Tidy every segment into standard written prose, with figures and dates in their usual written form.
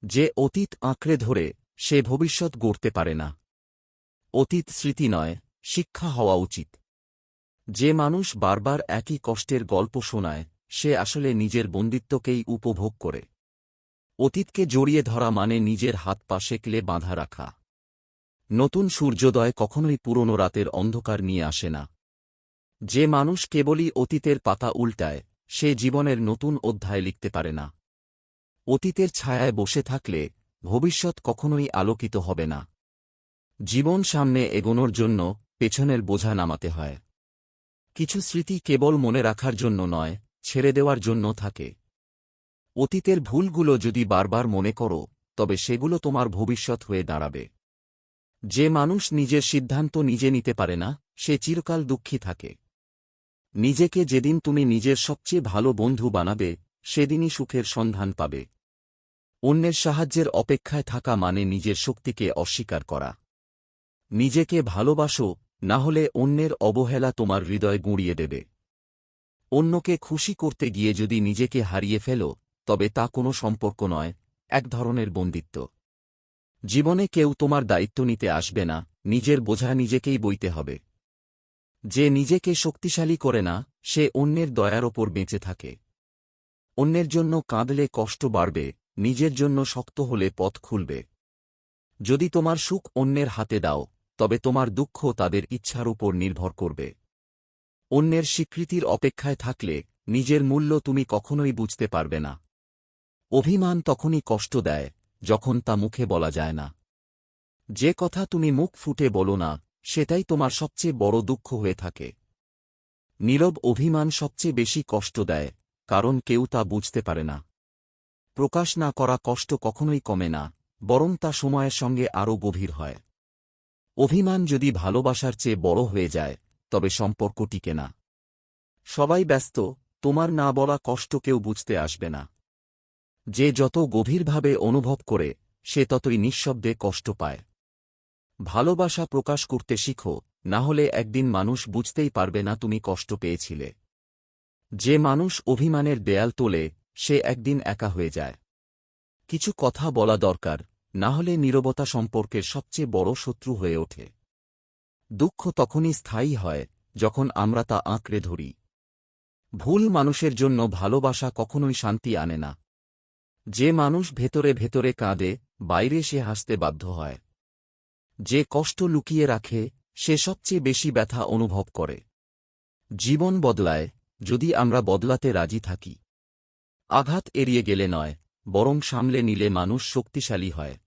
যে অতীত আঁকড়ে ধরে সে ভবিষ্যৎ গড়তে পারে না। অতীত স্মৃতি নয়, শিক্ষা হওয়া উচিত। যে মানুষ বারবার একই কষ্টের গল্প শোনায় সে আসলে নিজের বন্দিত্বকেই উপভোগ করে। অতীতকে জড়িয়ে ধরা মানে নিজের হাত পা সেঁকলে বাঁধা রাখা। নতুন সূর্যোদয় কখনোই পুরনো রাতের অন্ধকার নিয়ে আসে না। যে মানুষ কেবলই অতীতের পাতা উল্টায় সে জীবনের নতুন অধ্যায় লিখতে পারে না। অতীতের ছায়ায় বসে থাকলে ভবিষ্যৎ কখনোই আলোকিত হবে না। জীবন সামনে এগোনোর জন্য পেছনের বোঝা নামাতে হয়। কিছু স্মৃতি কেবল মনে রাখার জন্য নয়, ছেড়ে দেওয়ার জন্য থাকে। অতীতের ভুলগুলো যদি বারবার মনে করো তবে সেগুলো তোমার ভবিষ্যৎ হয়ে দাঁড়াবে। যে মানুষ নিজের সিদ্ধান্ত নিজে নিতে পারে না সে চিরকাল দুঃখী থাকে। নিজেকে যেদিন তুমি নিজের সবচেয়ে ভালো বন্ধু বানাবে সেদিনই সুখের সন্ধান পাবে। অন্যের সাহায্যের অপেক্ষায় থাকা মানে নিজের শক্তিকে অস্বীকার করা। নিজেকে ভালোবাসো, না হলে অন্যের অবহেলা তোমার হৃদয় গুঁড়িয়ে দেবে। অন্যকে খুশি করতে গিয়ে যদি নিজেকে হারিয়ে ফেলো তবে তা কোনো সম্পর্ক নয়, এক ধরনের বন্দিত্ব। জীবনে কেউ তোমার দায়িত্ব নিতে আসবে না, নিজের বোঝা নিজেকেই বইতে হবে। যে নিজেকে শক্তিশালী করে না সে অন্যের দয়ার ওপর বেঁচে থাকে। অন্যের জন্য কাঁদলে কষ্ট বাড়বে, নিজের জন্য শক্ত হলে পথ খুলবে। যদি তোমার সুখ অন্যের হাতে দাও তবে তোমার দুঃখ তাদের ইচ্ছার উপর নির্ভর করবে। অন্যের স্বীকৃতির অপেক্ষায় থাকলে নিজের মূল্য তুমি কখনোই বুঝতে পারবে না। অভিমান তখনই কষ্ট দেয় যখন তা মুখে বলা যায় না। যে কথা তুমি মুখ ফুটে বলো না সেটাই তোমার সবচেয়ে বড় দুঃখ হয়ে থাকে। নীরব অভিমান সবচেয়ে বেশি কষ্ট দেয়, কারণ কেউ তা বুঝতে পারে না। প্রকাশ না করা কষ্ট কখনোই কমে না, বরং তা সময়ের সঙ্গে আরও গভীর হয়। অভিমান যদি ভালোবাসার চেয়ে বড় হয়ে যায় তবে সম্পর্ক টিকে না। সবাই ব্যস্ত, তোমার না বলা কষ্ট কেউ বুঝতে আসবে না। যে যত গভীরভাবে অনুভব করে সে ততই নিঃশব্দে কষ্ট পায়। ভালোবাসা প্রকাশ করতে শিখো, না হলে একদিন মানুষ বুঝতেই পারবে না তুমি কষ্ট পেয়েছিলে। যে মানুষ অভিমানের দেয়াল তোলে সে একদিন একা হয়ে যায়। কিছু কথা বলা দরকার, না হলে নীরবতা সম্পর্কের সবচেয়ে বড় শত্রু হয়ে ওঠে। দুঃখ তখনই স্থায়ী হয় যখন আমরা তা আঁকড়ে ধরি। ভুল মানুষের জন্য ভালোবাসা কখনোই শান্তি আনে না। যে মানুষ ভেতরে ভেতরে কাঁদে বাইরে সে হাসতে বাধ্য হয়। যে কষ্ট লুকিয়ে রাখে সে সবচেয়ে বেশি ব্যথা অনুভব করে। জীবন বদলায় যদি আমরা বদলাতে রাজি থাকি। আঘাত এড়িয়ে গেলে নয়, বরং সামলে নিলে মানুষ শক্তিশালী হয়।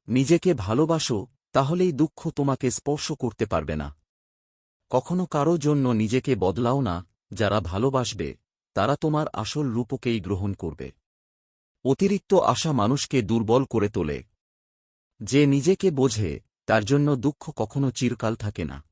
নিজেকে ভালোবাসো, তাহলেই দুঃখ তোমাকে স্পর্শ করতে পারবে না। কখনো কারো জন্য নিজেকে বদলাও না, যারা ভালোবাসবে তারা তোমার আসল রূপকেই গ্রহণ করবে। অতিরিক্ত আশা মানুষকে দুর্বল করে তোলে। যে নিজেকে বোঝে তার জন্য দুঃখ কখনো চিরকাল থাকে না।